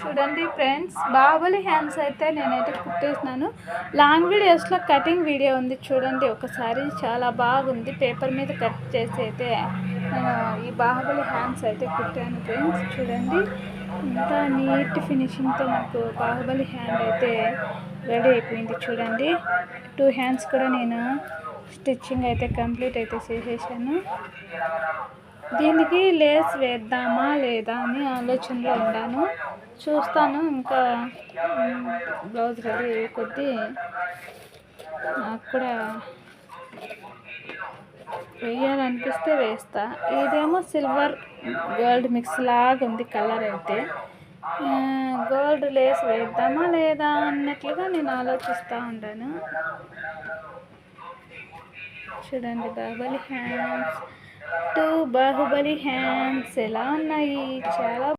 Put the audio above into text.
చూడండి friends, Baahubali hands అయితే నేనైతే కుట్టేసినాను. లాంగ్ వీడియోస్లో కటింగ్ వీడియో ఉంది చూడండి ఒకసారి, చాలా బాగుంది. పేపర్ మీద కట్ చేసి అయితే నేను ఈ బాహుబలి హ్యాండ్స్ అయితే కుట్టాను ఫ్రెండ్స్. చూడండి ఇంత నీట్ ఫినిషింగ్తో మనకు బాహుబలి హ్యాండ్ అయితే రెడీ అయిపోయింది. చూడండి 2 హ్యాండ్స్ కూడా నేను స్టిచ్చింగ్ అయితే కంప్లీట్ అయితే చేసేసాను. దీనికి లేస్ వేద్దామా లేదా అని ఆలోచనలో ఉన్నాను. చూస్తాను, ఇంకా బ్లౌజ్ రెడీ అయ్యే కొద్దీ నాకు కూడా వేయాలనిపిస్తే వేస్తా. ఇదేమో సిల్వర్ గోల్డ్ మిక్స్ లాగా ఉంది కలర్ అయితే. గోల్డ్ లేస్ వేద్దామా లేదా అన్నట్లుగా నేను ఆలోచిస్తూ ఉంటాను. చూడండి బాహుబలి హ్యాండ్స్, 2 బాహుబలి హ్యాండ్స్ ఎలా ఉన్నాయి, చాలా